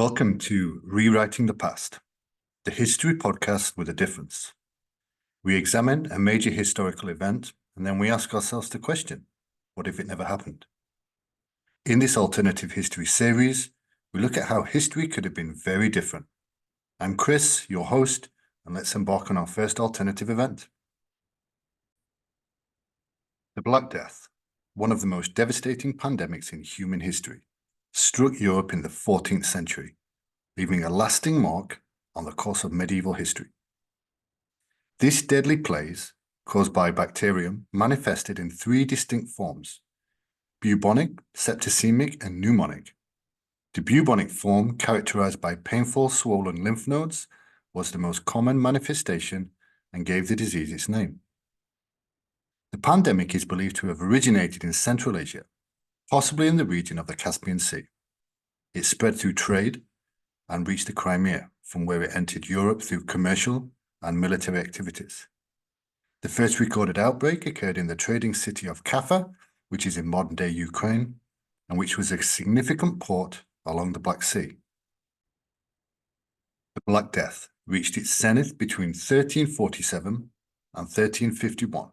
Welcome to Rewriting the Past, the history podcast with a difference. We examine a major historical event and then we ask ourselves the question, what if it never happened? In this alternative history series, we look at how history could have been very different. I'm Chris, your host, and let's embark on our first alternative event. The Black Death, one of the most devastating pandemics in human history, struck Europe in the 14th century, leaving a lasting mark on the course of medieval history. This deadly plague, caused by bacterium, manifested in three distinct forms: bubonic, septicemic, and pneumonic. The bubonic form, characterized by painful swollen lymph nodes, was the most common manifestation and gave the disease its name. The pandemic is believed to have originated in Central Asia, possibly in the region of the Caspian Sea. It spread through trade and reached the Crimea, from where it entered Europe through commercial and military activities. The first recorded outbreak occurred in the trading city of Kaffa, which is in modern-day Ukraine, and which was a significant port along the Black Sea. The Black Death reached its zenith between 1347 and 1351,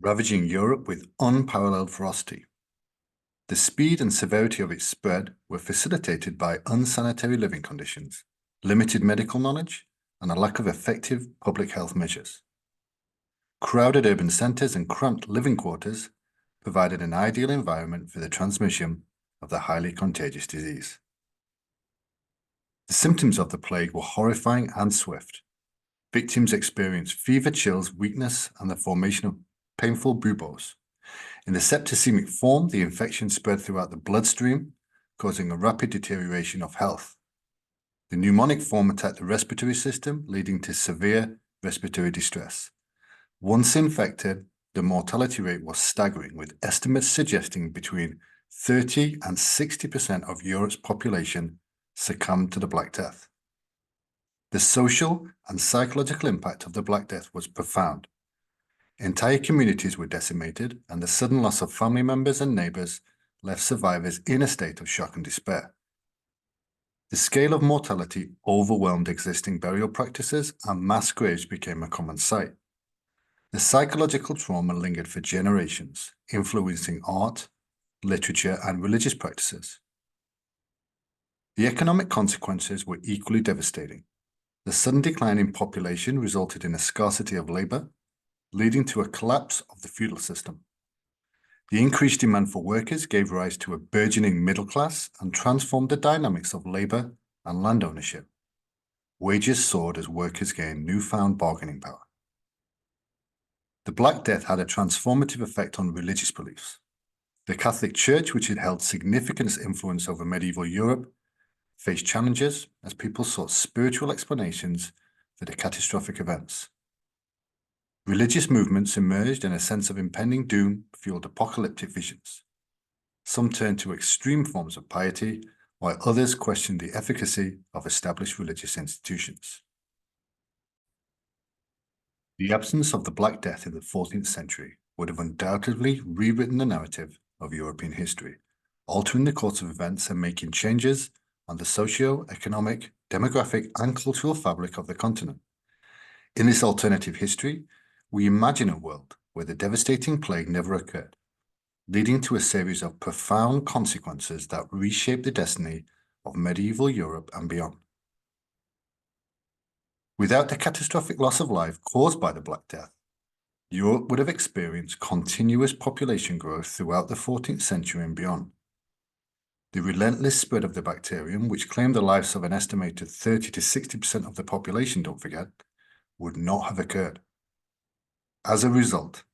ravaging Europe with unparalleled ferocity. The speed and severity of its spread were facilitated by unsanitary living conditions, limited medical knowledge, and a lack of effective public health measures. Crowded urban centers and cramped living quarters provided an ideal environment for the transmission of the highly contagious disease. The symptoms of the plague were horrifying and swift. Victims experienced fever, chills, weakness, and the formation of painful buboes. In the septicemic form, the infection spread throughout the bloodstream, causing a rapid deterioration of health. The pneumonic form attacked the respiratory system, leading to severe respiratory distress. Once infected, the mortality rate was staggering, with estimates suggesting between 30 and 60% of Europe's population succumbed to the Black Death. The social and psychological impact of the Black Death was profound. Entire communities were decimated, and the sudden loss of family members and neighbors left survivors in a state of shock and despair. The scale of mortality overwhelmed existing burial practices, and mass graves became a common sight. The psychological trauma lingered for generations, influencing art, literature, and religious practices. The economic consequences were equally devastating. The sudden decline in population resulted in a scarcity of labor, leading to a collapse of the feudal system. The increased demand for workers gave rise to a burgeoning middle class and transformed the dynamics of labor and land ownership. Wages soared as workers gained newfound bargaining power. The Black Death had a transformative effect on religious beliefs. The Catholic Church, which had held significant influence over medieval Europe, faced challenges as people sought spiritual explanations for the catastrophic events. Religious movements emerged, and a sense of impending doom fueled apocalyptic visions. Some turned to extreme forms of piety, while others questioned the efficacy of established religious institutions. The absence of the Black Death in the 14th century would have undoubtedly rewritten the narrative of European history, altering the course of events and making changes on the socio-economic, demographic, and cultural fabric of the continent. In this alternative history, we imagine a world where the devastating plague never occurred, leading to a series of profound consequences that reshaped the destiny of medieval Europe and beyond. Without the catastrophic loss of life caused by the Black Death, Europe would have experienced continuous population growth throughout the 14th century and beyond. The relentless spread of the bacterium, which claimed the lives of an estimated 30 to 60% of the population, don't forget, would not have occurred. As a result,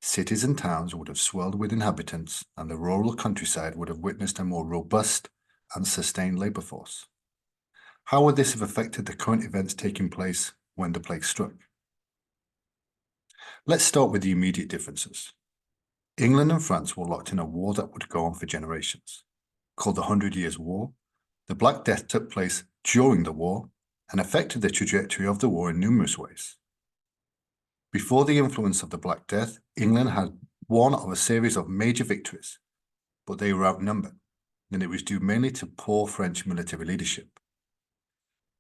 cities and towns would have swelled with inhabitants, and the rural countryside would have witnessed a more robust and sustained labor force. How would this have affected the current events taking place when the plague struck? Let's start with the immediate differences. England and France were locked in a war that would go on for generations. Called the 100 Years' War, the Black Death took place during the war and affected the trajectory of the war in numerous ways. Before the influence of the Black Death, England had one of a series of major victories, but they were outnumbered. and it was due mainly to poor French military leadership.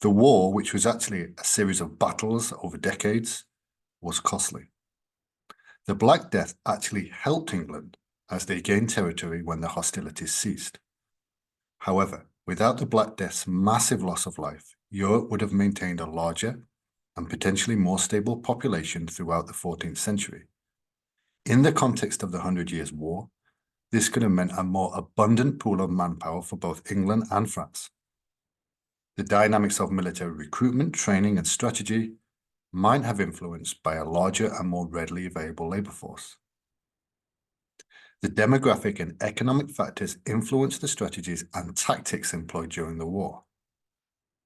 The war, which was actually a series of battles over decades, was costly. The Black Death actually helped England as they gained territory when the hostilities ceased. However, without the Black Death's massive loss of life, Europe would have maintained a larger and potentially more stable population throughout the 14th century. In the context of the 100 Years' War, this could have meant a more abundant pool of manpower for both England and France. The dynamics of military recruitment, training, and strategy might have influenced by a larger and more readily available labor force. The demographic and economic factors influenced the strategies and tactics employed during the war.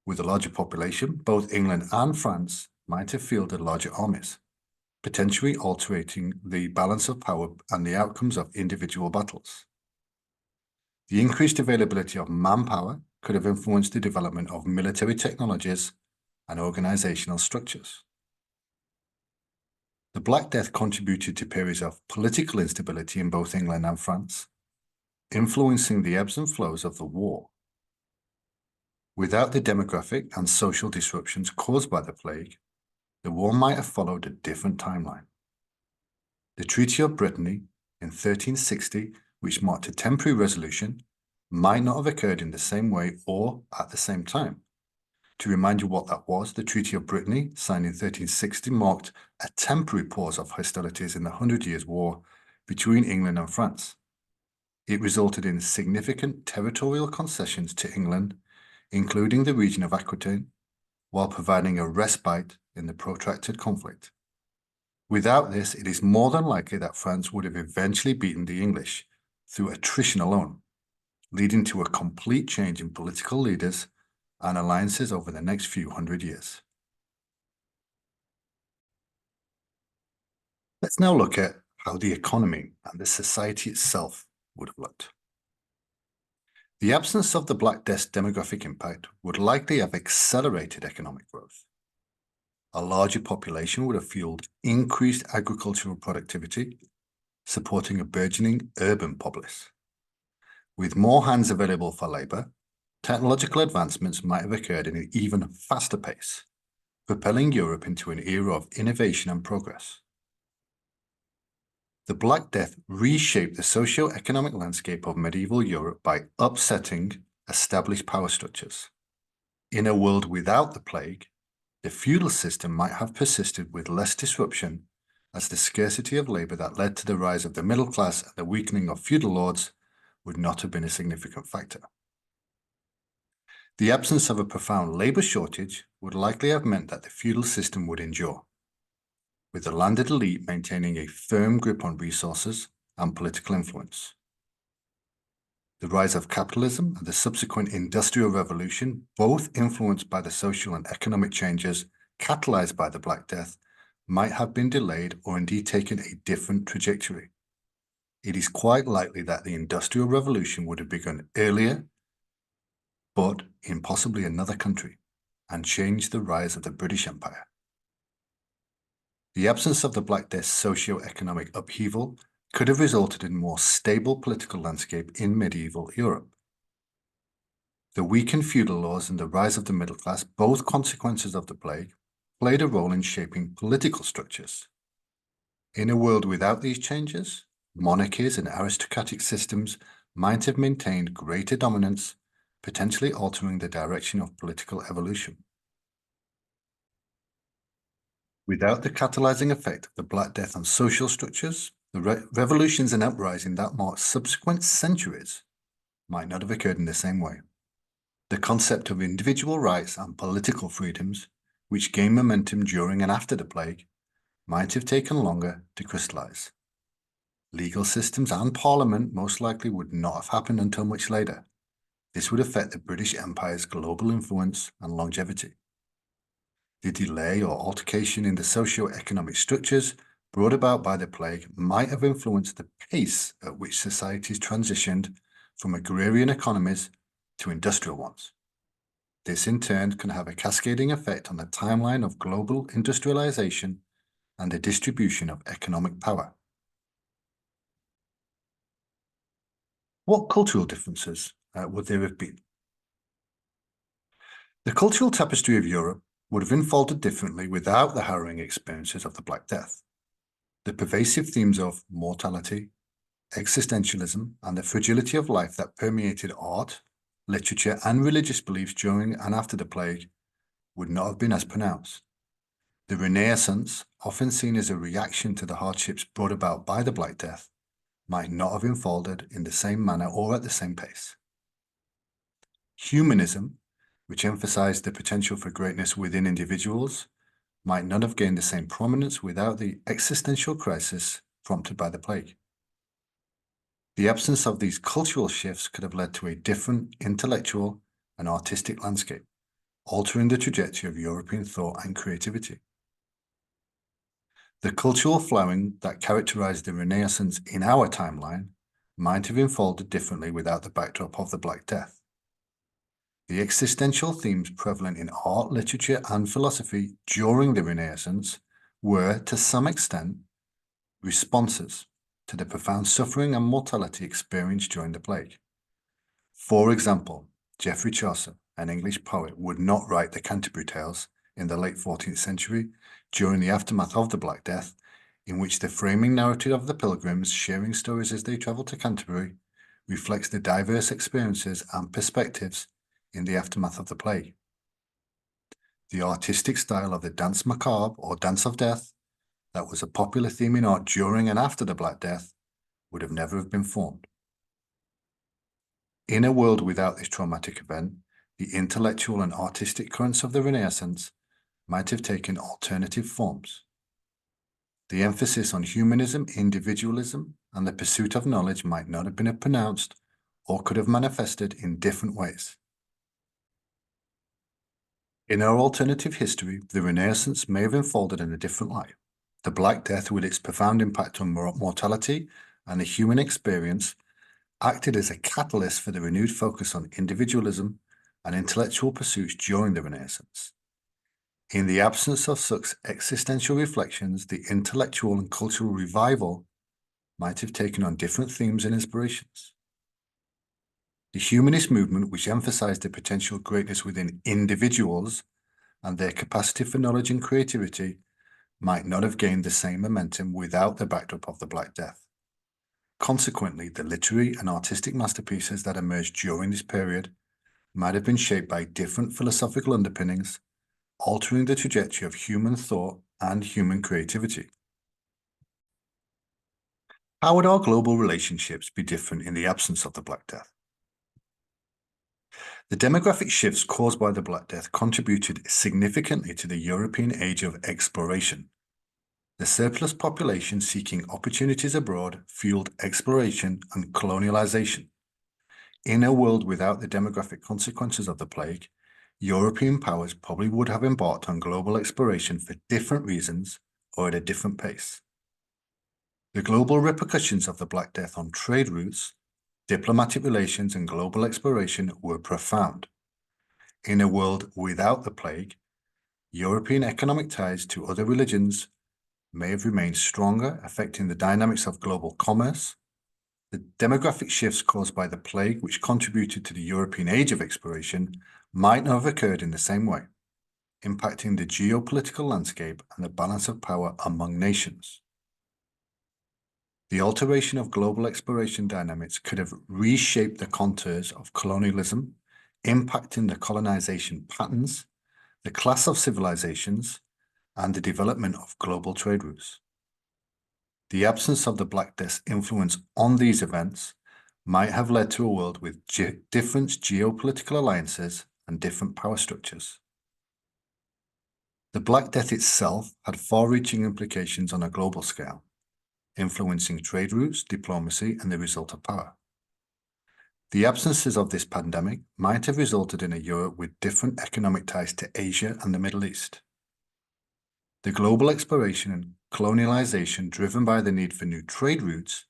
With a larger population, both England and France might have fielded larger armies, potentially altering the balance of power and the outcomes of individual battles. The increased availability of manpower could have influenced the development of military technologies and organizational structures. The Black Death contributed to periods of political instability in both England and France, influencing the ebbs and flows of the war. Without the demographic and social disruptions caused by the plague, the war might have followed a different timeline. The Treaty of Brittany in 1360, which marked a temporary resolution, might not have occurred in the same way or at the same time. To remind you what that was, the Treaty of Brittany, signed in 1360, marked a temporary pause of hostilities in the 100 Years' War between England and France. It resulted in significant territorial concessions to England, including the region of Aquitaine, while providing a respite in the protracted conflict. Without this, it is more than likely that France would have eventually beaten the English through attrition alone, leading to a complete change in political leaders and alliances over the next few hundred years. Let's now look at how the economy and the society itself would have looked. The absence of the Black Death's demographic impact would likely have accelerated economic growth. A larger population would have fueled increased agricultural productivity, supporting a burgeoning urban polis. With more hands available for labor, technological advancements might have occurred in an even faster pace, propelling Europe into an era of innovation and progress. The Black Death reshaped the socio-economic landscape of medieval Europe by upsetting established power structures. In a world without the plague, the feudal system might have persisted with less disruption, as the scarcity of labor that led to the rise of the middle class and the weakening of feudal lords would not have been a significant factor. The absence of a profound labor shortage would likely have meant that the feudal system would endure, with the landed elite maintaining a firm grip on resources and political influence. The rise of capitalism and the subsequent Industrial Revolution, both influenced by the social and economic changes catalyzed by the Black Death, might have been delayed or indeed taken a different trajectory. It is quite likely that the Industrial Revolution would have begun earlier, but in possibly another country, and changed the rise of the British Empire. The absence of the Black Death's socio-economic upheaval could have resulted in a more stable political landscape in medieval Europe. The weakened feudal laws and the rise of the middle class, both consequences of the plague, played a role in shaping political structures. In a world without these changes, monarchies and aristocratic systems might have maintained greater dominance, potentially altering the direction of political evolution. Without the catalyzing effect of the Black Death on social structures, the revolutions and uprisings that marked subsequent centuries might not have occurred in the same way. The concept of individual rights and political freedoms, which gained momentum during and after the plague, might have taken longer to crystallize. Legal systems and parliament most likely would not have happened until much later. This would affect the British Empire's global influence and longevity. The delay or altercation in the socio-economic structures brought about by the plague might have influenced the pace at which societies transitioned from agrarian economies to industrial ones. This in turn can have a cascading effect on the timeline of global industrialization and the distribution of economic power. What cultural differences would there have been? The cultural tapestry of Europe would have unfolded differently without the harrowing experiences of the Black Death. The pervasive themes of mortality, existentialism, and the fragility of life that permeated art, literature, and religious beliefs during and after the plague would not have been as pronounced. The Renaissance, often seen as a reaction to the hardships brought about by the Black Death, might not have unfolded in the same manner or at the same pace. Humanism, which emphasized the potential for greatness within individuals, might not have gained the same prominence without the existential crisis prompted by the plague. The absence of these cultural shifts could have led to a different intellectual and artistic landscape, altering the trajectory of European thought and creativity. The cultural flowering that characterized the Renaissance in our timeline might have unfolded differently without the backdrop of the Black Death. The existential themes prevalent in art, literature, and philosophy during the Renaissance were, to some extent, responses to the profound suffering and mortality experienced during the plague. For example, Geoffrey Chaucer, an English poet, would not write the Canterbury Tales in the late 14th century during the aftermath of the Black Death, in which the framing narrative of the pilgrims sharing stories as they travelled to Canterbury reflects the diverse experiences and perspectives in the aftermath of the plague. The artistic style of the Danse Macabre or Dance of Death, that was a popular theme in art during and after the Black Death, would have never have been formed. In a world without this traumatic event, the intellectual and artistic currents of the Renaissance might have taken alternative forms. The emphasis on humanism, individualism, and the pursuit of knowledge might not have been as pronounced or could have manifested in different ways. In our alternative history, the Renaissance may have unfolded in a different light. The Black Death, with its profound impact on mortality and the human experience, acted as a catalyst for the renewed focus on individualism and intellectual pursuits during the Renaissance. In the absence of such existential reflections, the intellectual and cultural revival might have taken on different themes and inspirations. The humanist movement, which emphasized the potential greatness within individuals and their capacity for knowledge and creativity, might not have gained the same momentum without the backdrop of the Black Death. Consequently, the literary and artistic masterpieces that emerged during this period might have been shaped by different philosophical underpinnings, altering the trajectory of human thought and human creativity. How would our global relationships be different in the absence of the Black Death? The demographic shifts caused by the Black Death contributed significantly to the European age of exploration. The surplus population seeking opportunities abroad fueled exploration and colonialization. In a world without the demographic consequences of the plague, European powers probably would have embarked on global exploration for different reasons or at a different pace. The global repercussions of the Black Death on trade routes, diplomatic relations, and global exploration were profound. In a world without the plague, European economic ties to other religions may have remained stronger, affecting the dynamics of global commerce. The demographic shifts caused by the plague, which contributed to the European age of exploration, might not have occurred in the same way, impacting the geopolitical landscape and the balance of power among nations. The alteration of global exploration dynamics could have reshaped the contours of colonialism, impacting the colonization patterns, the class of civilizations, and the development of global trade routes. The absence of the Black Death's influence on these events might have led to a world with different geopolitical alliances and different power structures. The Black Death itself had far-reaching implications on a global scale, influencing trade routes, diplomacy, and the result of power. The absences of this pandemic might have resulted in a Europe with different economic ties to Asia and the Middle East. The global exploration and colonialization driven by the need for new trade routes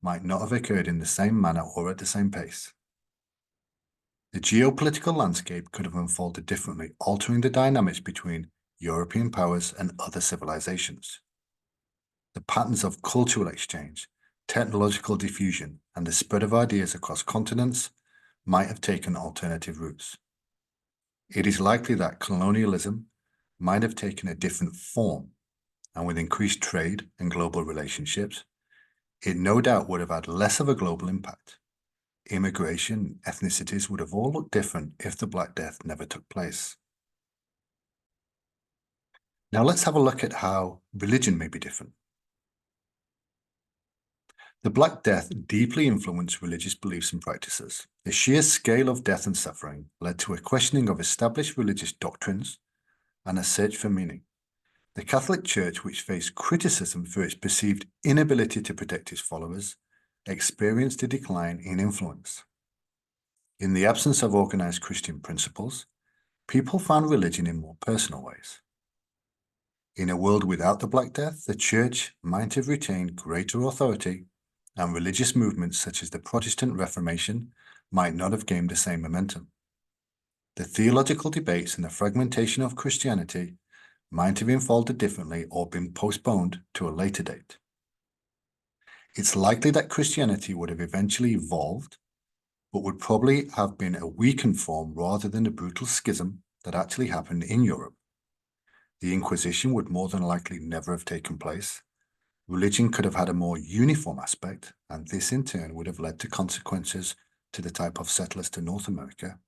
might not have occurred in the same manner or at the same pace. The geopolitical landscape could have unfolded differently, altering the dynamics between European powers and other civilizations. The patterns of cultural exchange, technological diffusion, and the spread of ideas across continents might have taken alternative routes. It is likely that colonialism might have taken a different form, and with increased trade and global relationships, it no doubt would have had less of a global impact. Immigration, ethnicities would have all looked different if the Black Death never took place. Now let's have a look at how religion may be different. The Black Death deeply influenced religious beliefs and practices. The sheer scale of death and suffering led to a questioning of established religious doctrines and a search for meaning. The Catholic Church, which faced criticism for its perceived inability to protect its followers, experienced a decline in influence. In the absence of organized Christian principles, people found religion in more personal ways. In a world without the Black Death, the Church might have retained greater authority, and religious movements such as the Protestant Reformation might not have gained the same momentum. The theological debates and the fragmentation of Christianity might have unfolded differently or been postponed to a later date. It's likely that Christianity would have eventually evolved, but would probably have been a weakened form rather than the brutal schism that actually happened in Europe. The Inquisition would more than likely never have taken place. Religion could have had a more uniform aspect, and this in turn would have led to consequences to the type of settlers to North America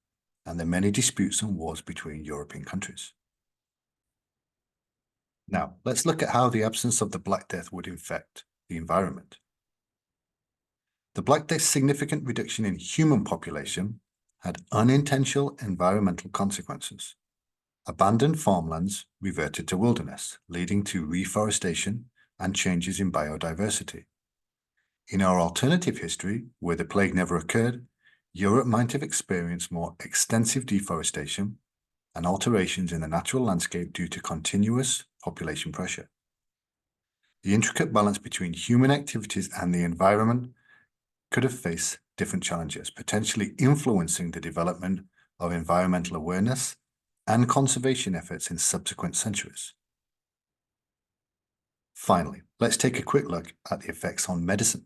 and the many disputes and wars between European countries. Now, let's look at how the absence of the Black Death would affect the environment. The Black Death's significant reduction in human population had unintentional environmental consequences. Abandoned farmlands reverted to wilderness, leading to reforestation and changes in biodiversity. In our alternative history, where the plague never occurred, Europe might have experienced more extensive deforestation and alterations in the natural landscape due to continuous population pressure. The intricate balance between human activities and the environment could have faced different challenges, potentially influencing the development of environmental awareness and conservation efforts in subsequent centuries. Finally, let's take a quick look at the effects on medicine.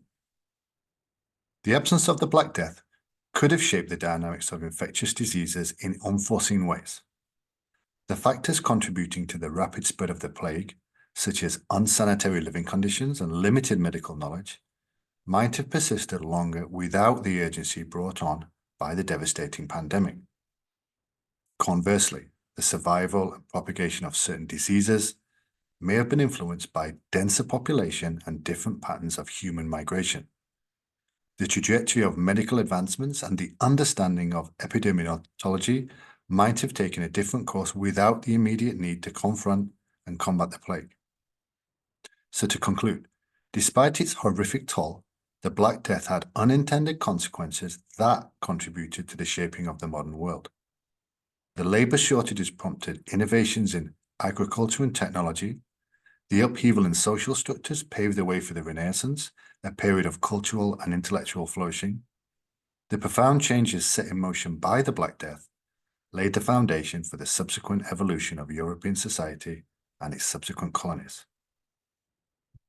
The absence of the Black Death could have shaped the dynamics of infectious diseases in unforeseen ways. The factors contributing to the rapid spread of the plague, such as unsanitary living conditions and limited medical knowledge, might have persisted longer without the urgency brought on by the devastating pandemic. Conversely, the survival and propagation of certain diseases may have been influenced by denser population and different patterns of human migration. The trajectory of medical advancements and the understanding of epidemiology might have taken a different course without the immediate need to confront and combat the plague. So to conclude, despite its horrific toll, the Black Death had unintended consequences that contributed to the shaping of the modern world. The labor shortages prompted innovations in agriculture and technology. The upheaval in social structures paved the way for the Renaissance, a period of cultural and intellectual flourishing. The profound changes set in motion by the Black Death laid the foundation for the subsequent evolution of European society and its subsequent colonies.